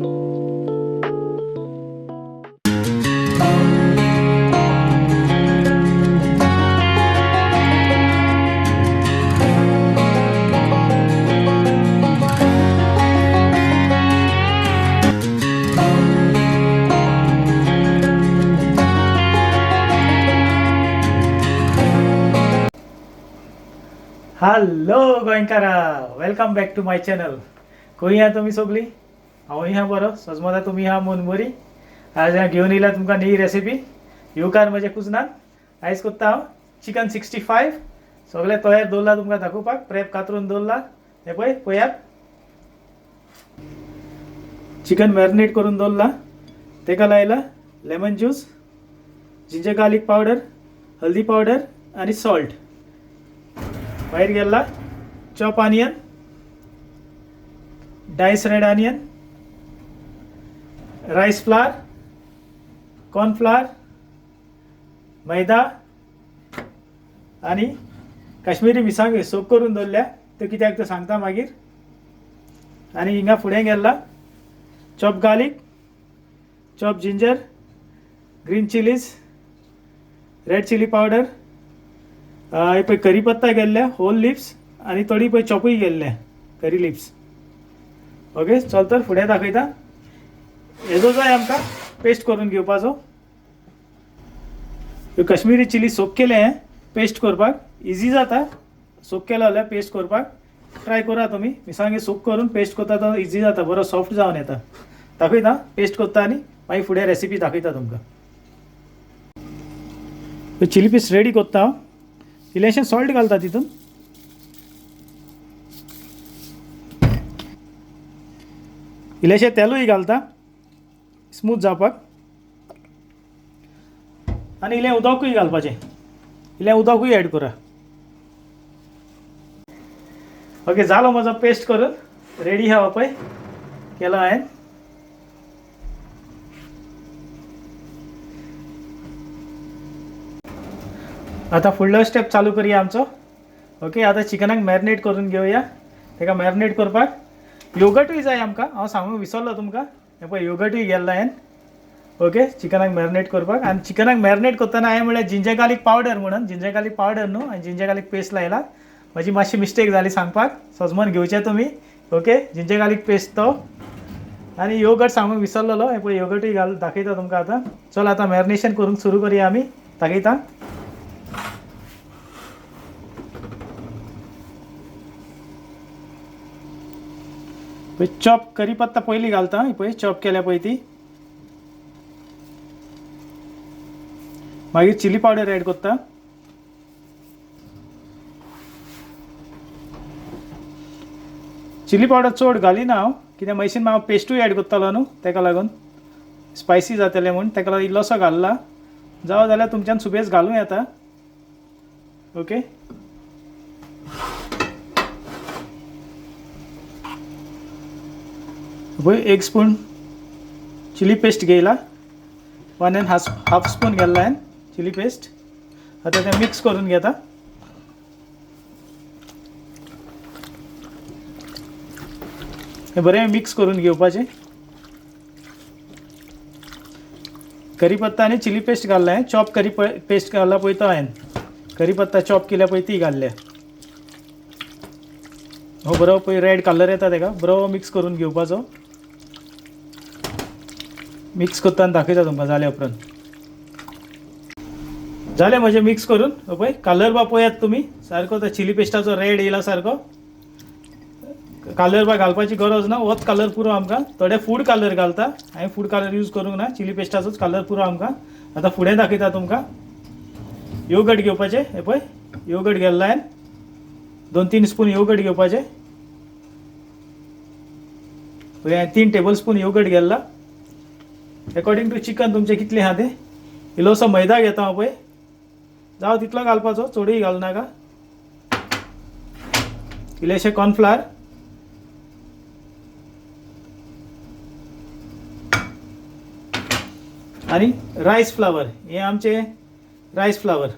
Hello गोंयकारा, welcome back to my channel. खंय या तुमी सगळीं? हांव ह्या बरो सजमता तुमी ह्या मन बरी. आज हांव घेवन येयला तुमकां नवी रेसिपी. येवकार म्हज्या कुजनान. आयज करता हांव चिकन 65. सगळें तयार दवरला तुमकां दाखोवपाक. प्रेप कातरून दवरला. हे पळय पळयात. चिकन मॅरिनेट करून दवरला. तेका लायला lemon juice, ginger garlic powder, हल्दी पावडर आणि सॉल्ट. भायर गेला chop onion, dice red onion, rice flour, cornflour, maida आणि काश्मीरी मिरसांग सोक करून दवरल्या. ते कित्याक ते सांगता मागीर. आणि हिंगा फुडें गेला chop garlic, chop ginger, green chillies, red chilli powder, पळय करीपत्ता गेल्ल्या, होल लिप्स आणि थोडी पळय चॉपूय गेल्ल्या करी लिप्स. ओके, चल तर फुडें दाखयता. हेजो जाय आमकां पेस्ट करून घेवपाचो. कश्मीरी चिली सोक केलें पेस्ट करपाक इजी जाता. सोक केलो जाल्यार पेस्ट करपाक ट्राय करा तुमी. मिरसांगे सोक करून पेस्ट करता तो इजी जाता, बरो सॉफ्ट जावन येता. दाखयता पेस्ट करता आनी मागीर फुडें रेसिपी दाखयता तुमकां. चिली पेस्ट रेडी करता हांव. इल्लेशें सॉल्ट घालता तितून. इल्लेशें तेलूय घालता स्मूथ जावपाक. आनी इल्लें उदकूय घालपाचें. इल्लें उदकूय एड करा. ओके, जालो म्हजो पेस्ट करून रेडी आहा पळय केलो हांवें. आता फुडलो स्टेप चालू करूया आमचो. ओके, आता चिकनाक मॅरिनेट करून घेवया. तेका मॅरिनेट करपाक योगर्टूय जाय आमकां. हांव सांगूंक विसरलो तुमकां. हे पळय योगर्टूय गेल्लो हांवें. ओके, चिकनाक मॅरिनेट करपाक. आनी चिकनाक मॅरिनेट करतना हांवें म्हळ्यार जिंजर गार्लिक पावडर म्हणून जिंजर गार्लिक पावडर न्हू, आनी जिंजर गार्लिक पेस्ट लायला. म्हाजी मातशी मिस्टेक जाली सांगपाक. सजमोन घेवचें तुमी. ओके, जिंजर गार्लिक पेस्ट तो. आनी योगर्ट सांगूंक विसरलेलो. हे पळय योगर्टूय दाखयता तुमकां आतां. चल आतां मॅरिनेशन करूंक सुरू करुया आमी. दाखयता. चॉप करीपत्ता पयली घालता. पळय चॉप केल्या पळय ती. मागीर चिली पावडर एड करता. चिली पावडर चड घालिना हांव, कित्याक मागीर हांव पेस्टूय एड करतलो न्हू, तेका लागून स्पायसी जातलें म्हूण. तेका लागून इल्लोसो घालला. जावं जाल्यार तुमच्यान सुबेज घालूं येता. ओके, पळय 1 स्पून चिली पेस्ट घेयला. 1.5 स्पून घातला हांवें चिली पेस्ट. आतां तें मिक्स करून घेता. हें बरें मिक्स करून घेवपाचें. करीपत्ता आनी चिली पेस्ट घालला हांवें. चॉप करी पेस्ट घालला पळय तो हांवें. करीपत्ता चॉप केल्या पळय ती घालल्या. हो बरो पळय रेड कलर येता तेका. बरो मिक्स करून घेवपाचो. मिक्स करता आनी दाखयता तुमकां जाल्या उपरांत. जालें म्हजें मिक्स करून. पळय कलर बा पळयात तुमी सारको तो चिली पेस्टाचो रेड येयला सारको. कलर बा घालपाची गरज ना, होच कलर पुरो आमकां. थोडे फूड कलर घालता. हांवें फूड कलर यूज करूंक ना. चिली पेस्टाचोच कलर पुरो आमकां. आतां फुडें दाखयता तुमकां. योगर्ट घेवपाचें. हे पळय योगर्ट घातला हांवें. 2-3 स्पून योगर्ट घेवपाचें. पळय हांवें 3 टेबल स्पून योगर्ट घातला. अकॉर्डिंग टू चिकन तुमचें कितलें आहा तें. इल्लोसो मैदा घेता हांव. पळय जावं तितलो घालपाचो, चडूय घालनाका. इल्लेशें कॉर्नफ्लावर, आनी रायस फ्लावर. हे आमचे रायस फ्लावर.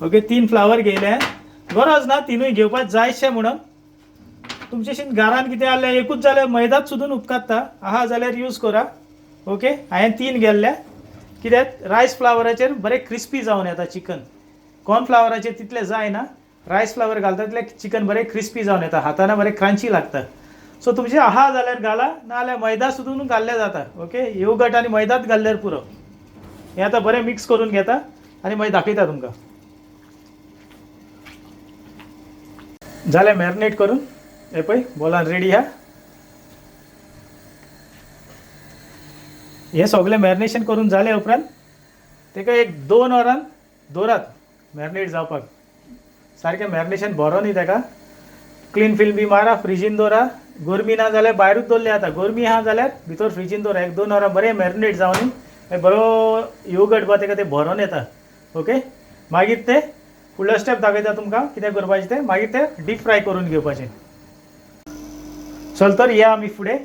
Okay, 3 flower घेयले. गरज ना तिनूय घेवपाक जायशें म्हणून. तुमचेशी घरान कितें जालें एकूच जाल्यार मैदाच सुद्दां उपकात्ता आहा जाल्यार यूज करा. ओके हांवें 3 गेल्ल्या कित्याक रायस फ्लावराचेर बरें क्रिस्पी जावन येता चिकन. कॉर्नफ्लावराचेर तितलें जायना. रायस फ्लावर घालता तितलें चिकन बरें क्रिस्पी जावन येता, हाताना बरें क्रंची लागता. सो तुमचे आहा जाल्यार घाला, नाल्यार मैदा सुद्दां घाल्लें जाता. ओके योगर्ट आनी मैदाच घाल्ल्यार पुरो. हें आतां बरें मिक्स करून घेता आनी मागीर दाखयता तुमकां. जालें मॅरिनेट करून हे पळय बॉलान रेडी आहा. हे सगळें मॅरिनेशन करून जाले उपरांत तेका एक 2 वरां दवरात मॅरिनेट जावपाक. सारकें मॅरिनेशन बरो न्ही तेका. क्लीन फिल्म बी मारा, फ्रिजीन दवरा. गरमी ना जाल्यार भायरूच दवरलें जाता. गरमी आहा जाल्यार भितर फ्रिजीन दवरा. 1-2 वरां बरें मॅरिनेट जावन बरो योगर्ट बा तेका तें भरोन येता. ओके मागीर ते फुडलो स्टेप दाखयता तुमकां कितें करपाचें तें. मागीर तें डीप फ्राय करून घेवपाचें. चल तर या आमी फुडें.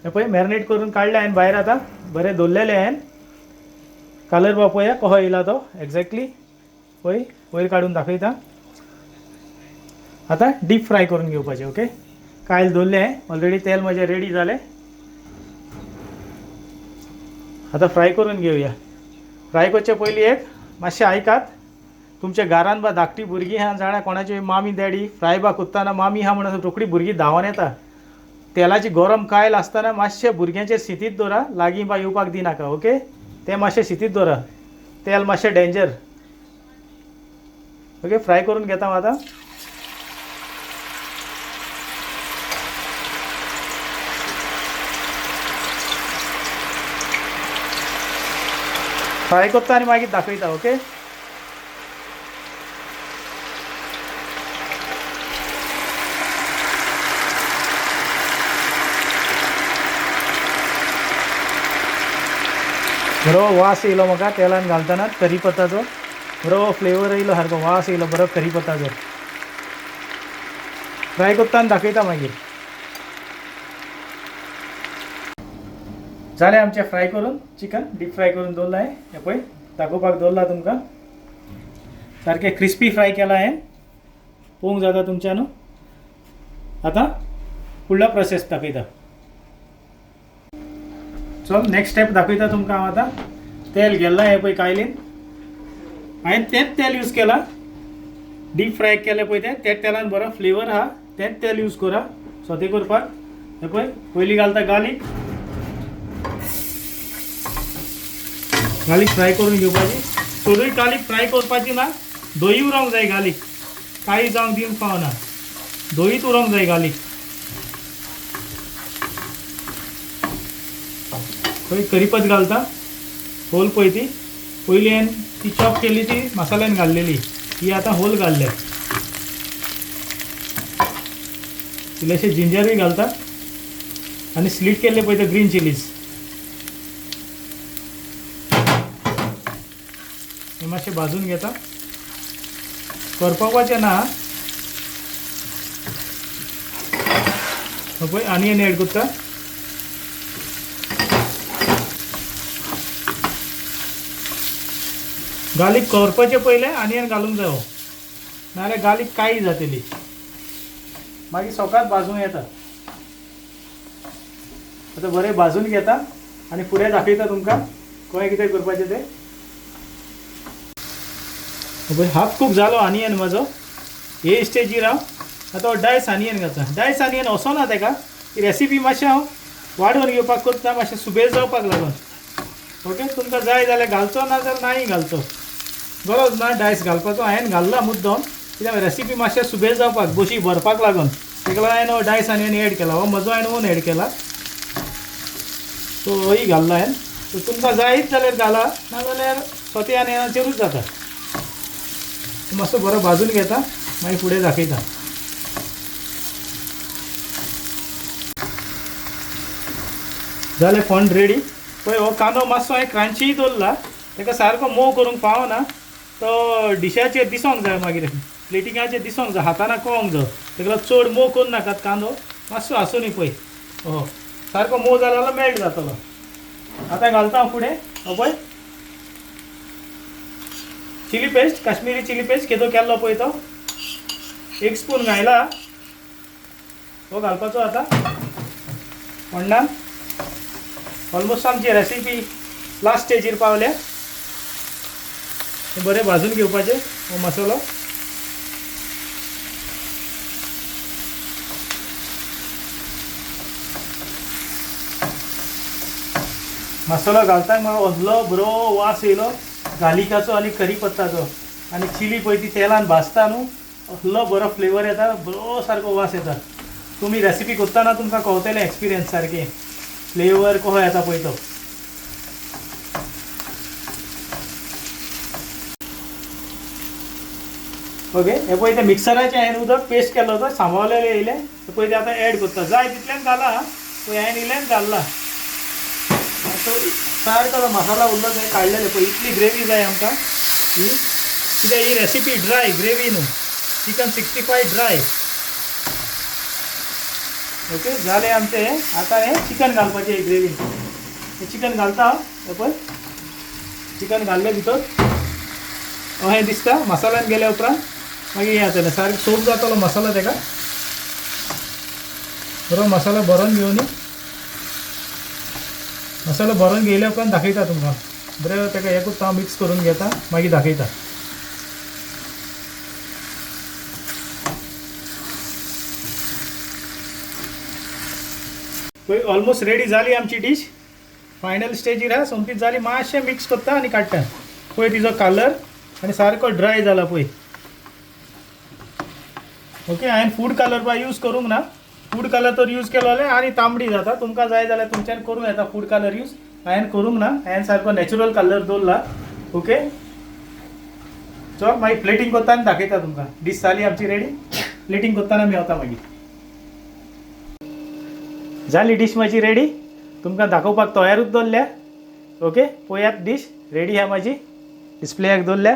हे पळय मॅरिनेट करून काडलें हांवें भायर. आतां बरें दवरलेलें हांवें. कलर बा पळया कसो येयला तो एक्झॅक्टली. पळय वयर काडून दाखयता. आतां डीप फ्राय करून घेवपाचें. ओके कायल दवरलें हांवें ऑलरेडी. तेल म्हजें रेडी जालें. आतां फ्राय करून घेवया. फ्राय करचे पयलीं एक मातशें आयकात. तुमच्या घरान बा धाकटी भुरगीं आहा जाणा कोणाची मामी डॅडी फ्राय बा कोत्ताना मामी आहा म्हणून रोखडी भुरगीं धांवन येता. तेलाची गरम कायल आसतना मातशें भुरग्यांचेर सिटीत दवरा. लागीं बा येवपाक दिनाका. ओके तें मातशें सिटीत दवरा. तेल मातशें डेंजर. ओके फ्राय करून घेता आतां. फ्राय करता आनी मागीर दाखयता. ओके बरो वास येयलो म्हाका तेलान घालतना करीपत्ताचो. बरो फ्लेवर येयलो सारको वास येयलो बरो करीपत्ताचो. फ्राय करता आनी दाखयता मागीर. जालें आमचें फ्राय करून चिकन डीप फ्राय करून दवरलां हांवें. हें पळय दाखोवपाक दवरलां तुमकां. सारकें क्रिस्पी फ्राय केलां हांवें. पळोवंक जाता तुमच्यान. आतां फुडलो प्रोसेस दाखयता. चल नेक्स्ट स्टेप दाखयता तुमकां हांव आतां. तेल घेतलां हें पळय कायलीन. हांवें तेंच तेल यूज केलां. डीप फ्राय केलें पळय तेच तेलान बरो फ्लेवर आहा. तेंच तेल यूज करा सोते करपाक. हें पळय पयलीं घालता गार्लीक. गार्लीक फ्राय करून घेवपाची. सगळी गार्लीक फ्राय करपाची ना. धंय उरोंक जाय गार्लीक. काळी जावंक दिवंक फावना. धंयच उरोंक जाय गार्लीक. पळय करीपत्त घालता होल पळय ती. पयलीं हांवें ती चॉप केली ती मसाल्यान घाल्लेली. ही आतां होल घाल्ल्या. इल्लेशें जिंजरूय घालता आनी स्लीट केल्ले पळय ते ग्रीन चिलीज. हे मातशें भाजून घेता. करपावपाचें ना. पळय आनियन एड करता. गार्लीक करपाचे पयलें आनियन घालूंक जायो नाल्यार गार्लीक काळी जातली. मागीर सकाळत भाजूं येता. आतां बरें भाजून घेता आनी फुडें दाखयता तुमकां कशें कितें करपाचें तें. पळय हाफ कूक जालो आनियन म्हाजो. हे स्टेजीर हांव आतां डायस आनियन घालता. डायस आनियन असो ना तेका. ही रेसिपी मातशें हांव वाडोवन घेवपाक करता मातशें सुबेज जावपाक लागून. ओके तुमकां जाय जाल्यार घालचो ना जाल्यार नाही घालचो. गरज ना डायस घालपाचो. हांवें घाल्ला मुद्दम कित्याक रेसिपी मातशें सुबेज जावपाक बशी भरपाक लागून. तेका लागून हांवें डायस आनियन एड केला. हो म्हजो हांवें ओन एड केला. सो होय घाल्ला हांवें. सो तुमकां जायत जाल्यार घाला नाजाल्यार सोते आनियनाचेरूच जाता. मातसो बरो भाजून घेता मागीर फुडें दाखयता. जालें फंड रेडी. पळय हो कांदो मातसो हांवें क्रंची दवरला. ताका सारको मोव करूंक फावना. तो डिशाचेर दिसोंक जाय मागीर प्लेटिंगाचेर दिसोंक जाय. हाताना कळोंक जाय. ताका लागून चड मोव करूं नाकात कांदो. मातसो आसूनी पळय हो सारको मोव जालो जाल्यार मेल्ट जातलो. आतां घालता हांव फुडें. हो पळय chilli paste. Kashmiri chilli paste केदो केल्लो पळय तो 1 स्पून घायला. तो घालपाचो आता म्हणणार ऑलमोस्ट आमची रेसिपी लास्ट स्टेजीर पावल्या. बरे भाजून घेवपाचे हो मसालो. मसालो घालता म्हाका असलो बरो वास येयलो गालिकाचो आनी करीपत्ताचो आनी चिली पळय ती तेलान भाजता न्हू असलो बरो फ्लेवर येता, बरो सारको वास येता. तुम्ही रेसिपी करतना तुमकां कळटलें एक्सपिरियन्स सारकें फ्लेवर कसो येता पळय तो. ओके हे पळय ते मिक्सराचे हांवें उदक पेस्ट केलो तो सांबाळलेले येयले पळय ते आतां एड करता. जाय तितल्यान घाला पळय हांवें इल्ल्यान घालला. सारको तो मसाला उरलो थंय काडलेले पळय. इतली ग्रेवी जाय आमकां ही, कित्याक ही रेसिपी ड्राय ग्रेवी न्हू, चिकन 65 ड्राय. ओके जालें आमचें. आतां हें चिकन घालपाचें हे ग्रेवीन. हे चिकन घालता हे पळय. चिकन घाल्ले भितर अशें दिसता. मसाल्यान गेल्या उपरांत मागीर हें जातलें सारको सोप जातलो मसालो तेका. बरो मसालो भरून घेवन मसालो भरून घेयल्या उपरांत दाखयता तुमकां. बरें तेका हें करता मिक्स करून घेता मागीर दाखयता. पळय ऑलमोस्ट रेडी जाली आमची डिश. फायनल स्टेजीर आहा, सोमतीच जाली. मातशें मिक्स करता आनी काडटा. पळय तिजो कलर आनी सारको ड्राय जाला पळय. ओके हांवें फूड कलर बाय यूज करूंक ना. फूड कलर तर यूज केलो जाल्यार आनी तांबडी जाता. तुमकां जाय जाल्यार तुमच्यान करूंक येता फूड कलर यूज. हांवें करूंक ना, हांवें सारको नॅचरल कलर दवरला. ओके चल मागीर प्लेटींग करता आनी दाखयता तुमकां. डिश जाली आमची रेडी. प्लेटींग करतना मेळता मागीर. जाली डिश म्हाजी रेडी. तुमकां दाखोवपाक तयारूच दवरल्या. ओके पळयात डिश रेडी आहा म्हाजी. डिस्प्लेयाक दवरल्या.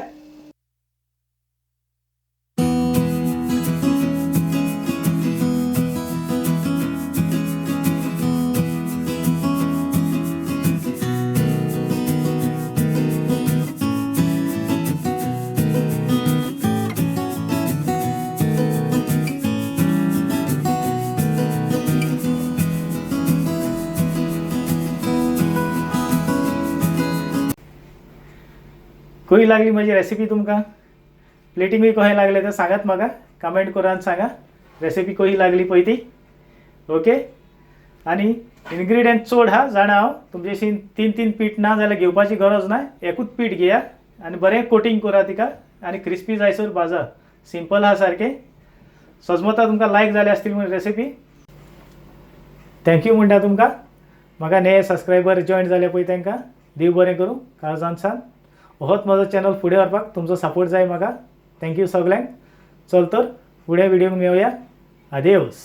कशी लागली माझी रेसिपी तुमकां? प्लेटिंगूय कशें लागलें तें सांगात म्हाका. कमेंट करान सांगा रेसिपी कशी लागली पळय ती. ओके आनी इन्ग्रिडियंट चड हा जाणा हांव. तुमचेशी 3 पीठ ना जाल्यार घेवपाची गरज ना. एकूच पीठ घेया आनी बरें कोटिंग करा तिका आनी क्रिस्पी जायसर भाजा. सिंपल हा सारकें. सजमता तुमकां लायक जाले आसतील म्हण रेसिपी. थँक्यू म्हणटा तुमकां. म्हाका नवे सबस्क्रायबर जॉयन जाले पळय तांकां देव बरें करूं काळजान सान. होच म्हजो चॅनल फुडें व्हरपाक तुमचो सपोर्ट जाय म्हाका. थँक्यू सगळ्यांक. चल तर फुडें व्हिडिओ मेळुया. आदेवस.